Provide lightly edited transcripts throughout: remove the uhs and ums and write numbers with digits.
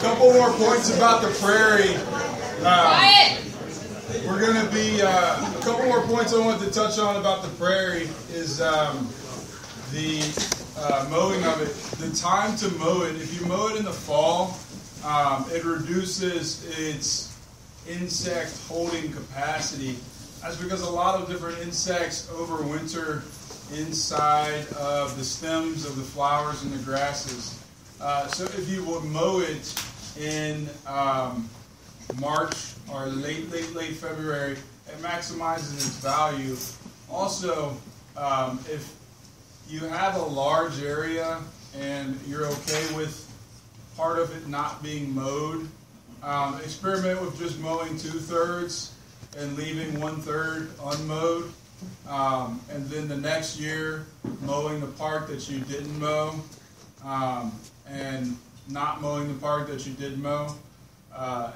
couple more points about the prairie. We're going to be, a couple more points I want to touch on about the prairie is the mowing of it. The time to mow it, if you mow it in the fall, it reduces its insect holding capacity. That's because a lot of different insects overwinter inside of the stems of the flowers and the grasses. So if you would mow it in March or late February, it maximizes its value. Also, if you have a large area and you're okay with part of it not being mowed, experiment with just mowing 2/3 and leaving 1/3 unmowed. And then the next year, mowing the part that you didn't mow, and not mowing the part that you did mow.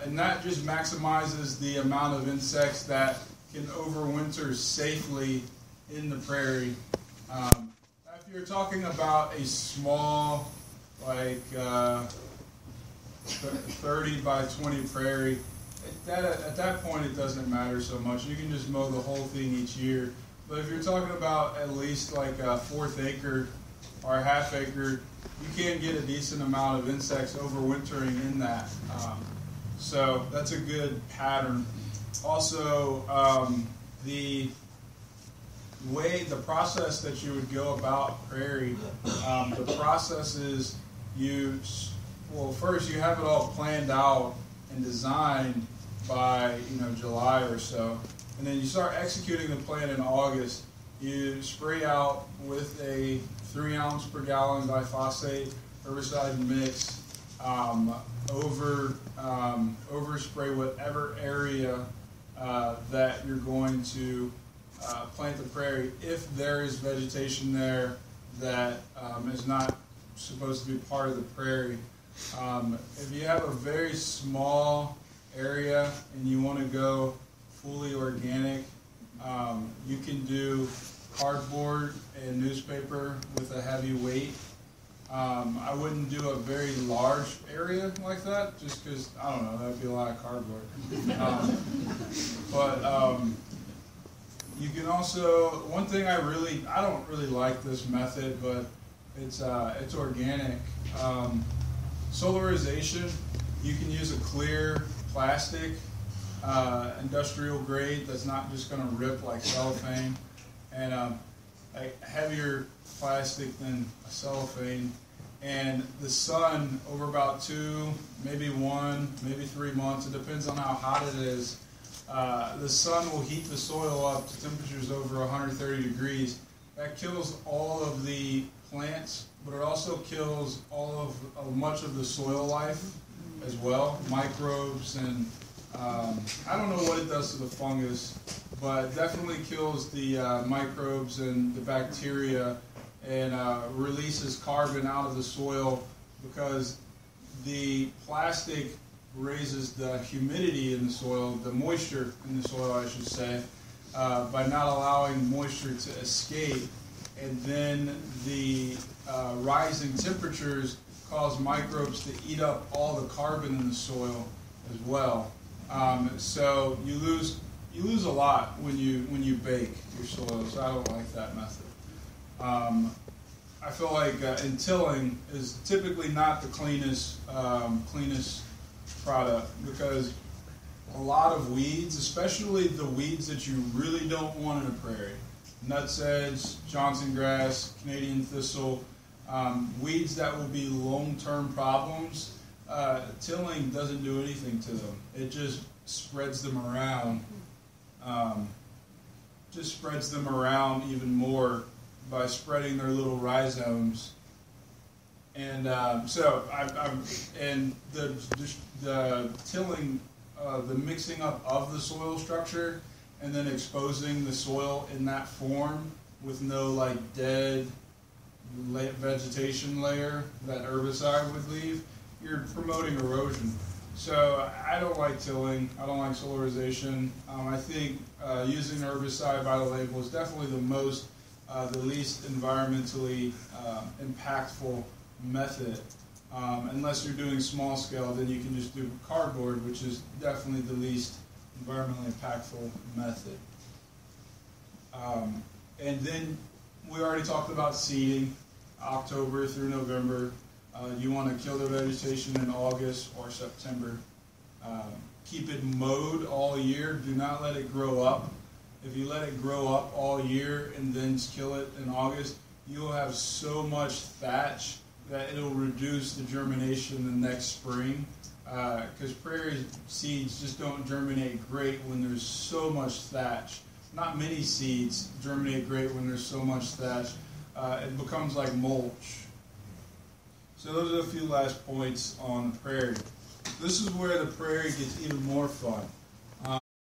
And that just maximizes the amount of insects that can overwinter safely in the prairie. If you're talking about a small, like 30 by 20 prairie, at that point it doesn't matter so much. You can just mow the whole thing each year. But if you're talking about at least like a 1/4 acre or a 1/2 acre, you can get a decent amount of insects overwintering in that. So that's a good pattern. Also, the process that you would go about prairie, the process is first you have it all planned out and designed by July or so, and then you start executing the plan in August. You spray out with a 3 ounce per gallon glyphosate herbicide mix, overspray whatever area that you're going to plant the prairie. If there is vegetation there that is not supposed to be part of the prairie. If you have a very small area and you want to go fully organic, you can do cardboard and newspaper with a heavy weight. I wouldn't do a very large area like that, just because, I don't know, that would be a lot of cardboard. You can also, one thing I don't really like this method, but it's organic. Solarization, you can use a clear plastic, industrial grade that's not just going to rip like cellophane, and a heavier plastic than a cellophane. And the sun, over about 2, maybe 1, maybe 3 months, it depends on how hot it is, the sun will heat the soil up to temperatures over 130 degrees. That kills all of the plants, but it also kills all of much of the soil life as well, microbes, and I don't know what it does to the fungus, but it definitely kills the microbes and the bacteria, and releases carbon out of the soil because the plastic raises the humidity in the soil, the moisture in the soil, I should say, by not allowing moisture to escape. And then the rising temperatures cause microbes to eat up all the carbon in the soil as well. So you lose a lot when you bake your soil. So I don't like that method. I feel like tilling is typically not the cleanest product, because a lot of weeds, especially the weeds that you really don't want in a prairie, nutsedge, Johnson grass, Canadian thistle, weeds that will be long-term problems, tilling doesn't do anything to them. It just spreads them around. Even more by spreading their little rhizomes. And the tilling, the mixing up of the soil structure, and then exposing the soil in that form with no dead vegetation layer that herbicide would leave, you're promoting erosion. So I don't like tilling. I don't like solarization. I think using herbicide by the label is definitely the least environmentally impactful method. Unless you're doing small scale, then you can just do cardboard, which is definitely the least environmentally impactful method. And then we already talked about seeding, October through November. You want to kill the vegetation in August or September. Keep it mowed all year. Do not let it grow up. If you let it grow up all year and then kill it in August, you'll have so much thatch that it'll reduce the germination the next spring. Because prairie seeds just don't germinate great when there's so much thatch. Not many seeds germinate great when there's so much thatch. It becomes like mulch. So those are a few last points on the prairie. This is where the prairie gets even more fun.